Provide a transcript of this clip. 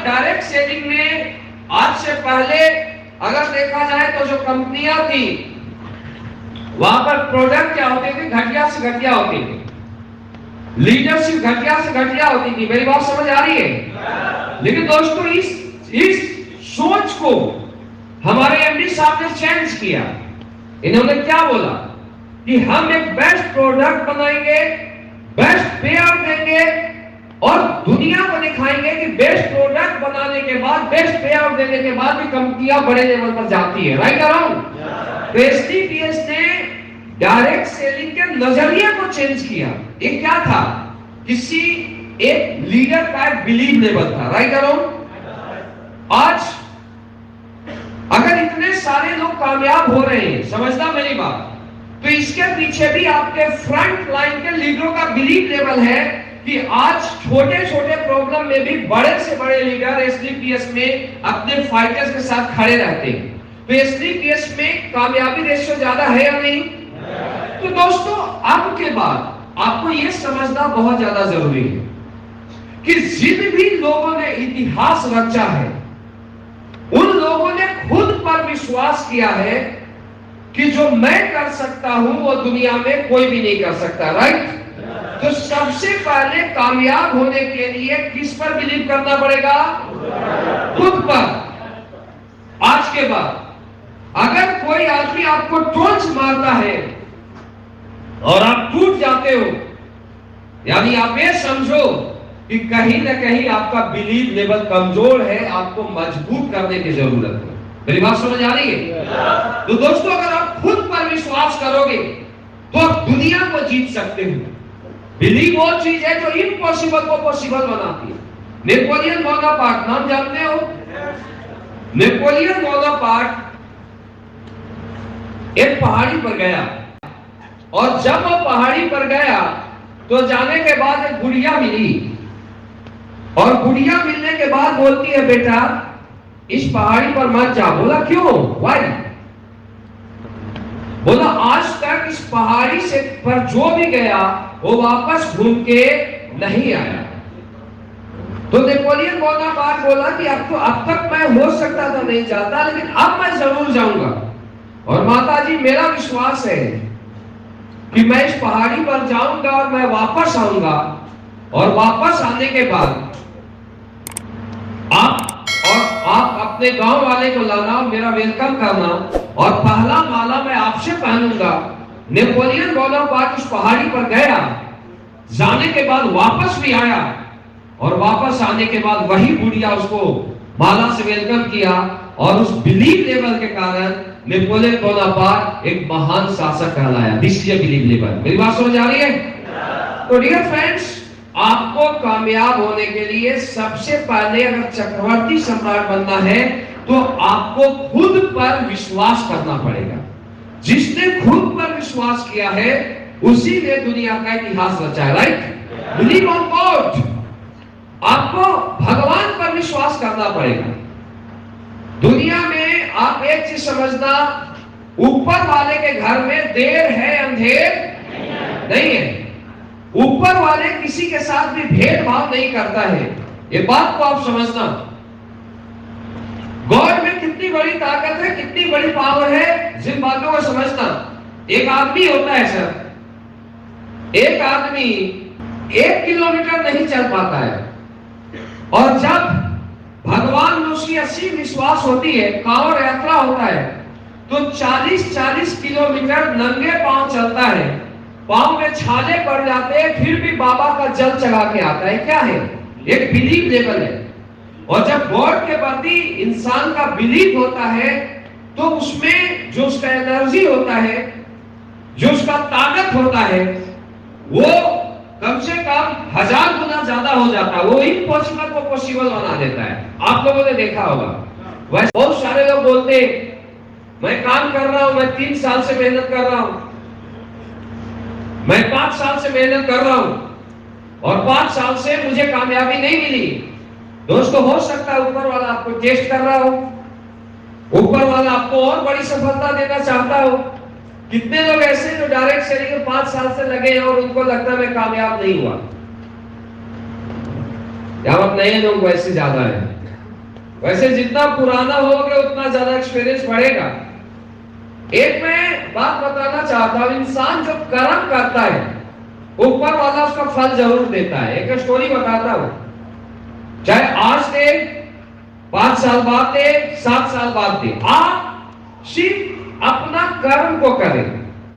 Direct selling में आज से पहले अगर देखा जाए तो जो कंपनियां थी वहां पर प्रोडक्ट क्या होते थे, घटिया से घटिया होती थी, लीडरशिप घटिया से घटिया होती थी। मेरी बात समझ आ रही है? लेकिन दोस्तों इस सोच को हमारे एमडी साहब ने चेंज किया। इन्होंने क्या बोला कि हम एक बेस्ट प्रोडक्ट बनाएंगे, बेस्ट पे आउट देंगे और दुनिया को दिखाएंगे कि बेस्ट प्रोडक्ट बनाने के बाद, बेस्ट पे आउट देने के बाद भी कंपनियां बड़े लेवल पर जाती है। राइट और रॉन्ग? तो एसटीपीएस ने डायरेक्ट सेलिंग के नजरिए को चेंज किया। ये क्या था? किसी एक लीडर का एक बिलीव लेवल था। राइट और रॉन्ग? आज अगर इतने सारे लोग कामयाब हो रहे हैं, समझना मेरी बात, तो इसके पीछे भी आपके फ्रंट लाइन के लीडरों का बिलीव लेवल है कि आज छोटे छोटे प्रॉब्लम में भी बड़े से बड़े लीडर एसटीपीएस में अपने फाइटर्स के साथ खड़े रहते हैं। तो एसटीपीएस में कामयाबी रेशियो ज्यादा है या नहीं? तो दोस्तों अब के बाद आपको यह समझना बहुत ज्यादा जरूरी है कि जिन भी लोगों ने इतिहास रचा है उन लोगों ने खुद पर विश्वास किया है कि जो मैं कर सकता हूं वो दुनिया में कोई भी नहीं कर सकता। राइट? तो सबसे पहले कामयाब होने के लिए किस पर बिलीव करना पड़ेगा? खुद पर। आज के बाद अगर कोई आदमी आपको टोंच मारता है और आप टूट जाते हो, यानी आप ये समझो कि कहीं ना कहीं आपका बिलीव लेवल कमजोर है, आपको मजबूत करने की जरूरत है। मेरी बात समझ आ रही है? तो दोस्तों अगर आप खुद पर विश्वास करोगे तो आप दुनिया को जीत सकते हो। बिलीव वो चीज है जो इम्पॉसिबल को पॉसिबल बनाती है। नेपोलियन बोनापार्ट नाम जानते हो? नेपोलियन बोनापार्ट एक पहाड़ी पर गया और जब वो पहाड़ी पर गया तो जाने के बाद एक गुड़िया मिली और गुड़िया मिलने के बाद बोलती है, बेटा इस पहाड़ी पर मत जा। बोला क्यों? वाई? बोला आज तक इस पहाड़ी से पर जो भी गया वो वापस घूम के नहीं आया। तो नेपोलियन बोनापार्ट बोला कि अब तक मैं हो सकता था नहीं जाता, लेकिन अब मैं जरूर जाऊंगा। और माताजी मेरा विश्वास है कि मैं इस पहाड़ी पर जाऊंगा और मैं वापस आऊंगा और वापस आने के बाद आप अपने गांव वाले को लाना, मेरा वेलकम करना और पहला माला मैं आपसे पहनूंगा। नेपोलियन बोनापार्ट इस पहाड़ी पर गया, जाने के बाद वापस भी आया और वापस आने के बाद वही बुढ़िया उसको माला से वेलकम किया और उस बिलीव लेवल के कारण नेपोलियन बोनापार्ट एक महान शासक कहलाया। This is a believe level. मेरी बात समझ आ रही है? तो डियर फ्रेंड्स, आपको कामयाब होने के लिए सबसे पहले अगर चक्रवर्ती सम्राट बनना है तो आपको खुद पर विश्वास करना पड़ेगा। जिसने खुद पर विश्वास किया है उसी ने दुनिया का इतिहास रचा है। राइट? Believe on God. आपको भगवान पर विश्वास करना पड़ेगा। दुनिया में आप एक चीज समझना, ऊपर वाले के घर में देर है अंधेर नहीं है। ऊपर वाले किसी के साथ भी भेदभाव नहीं करता है। ये बात को आप समझना। गॉड में कितनी बड़ी ताकत है, कितनी बड़ी पावर है, जिन बातों को समझना। एक आदमी होता है सर, एक आदमी 1 किलोमीटर नहीं चल पाता है और जब भगवान में उसकी असीम विश्वास होती है, कांवड़ यात्रा होता है, तो 40-40 किलोमीटर नंगे पांव चलता है। पांव में छाले पड़ जाते हैं फिर भी बाबा का जल चढ़ा के आता है। क्या है? एक बिलीव लेवल है। और जब गॉड के प्रति इंसान का बिलीव होता है तो उसमें जो उसका एनर्जी होता है, जो उसका ताकत होता है, वो कम से कम 1000 गुना ज्यादा हो जाता है। वो इम्पॉसिबल को पॉसिबल बना देता है। आप लोगों ने देखा होगा। वैसे बहुत सारे लोग बोलते मैं काम कर रहा हूं, मैं 3 साल से मेहनत कर रहा हूं, मैं 5 साल से मेहनत कर रहा हूं और 5 साल से मुझे कामयाबी नहीं मिली। दोस्तों हो सकता है ऊपर वाला आपको टेस्ट कर रहा हो, ऊपर वाला आपको और बड़ी सफलता देना चाहता हो। कितने लोग ऐसे जो डायरेक्ट सेलिंग में 5 साल से लगे हैं और उनको लगता है मैं कामयाब नहीं हुआ। या आप नए लोग वैसे ज्यादा है। वैसे जितना पुराना होगे उतना ज्यादा एक्सपीरियंस बढ़ेगा। एक मैं बात बताना चाहता हूं, इंसान जो कर्म करता है ऊपर वाला उसका फल जरूर देता है। एक स्टोरी बताता हूं, चाहे आज दे, 5 साल बाद दे, 7 साल बाद दे, आप सिर्फ अपना कर्म को करें।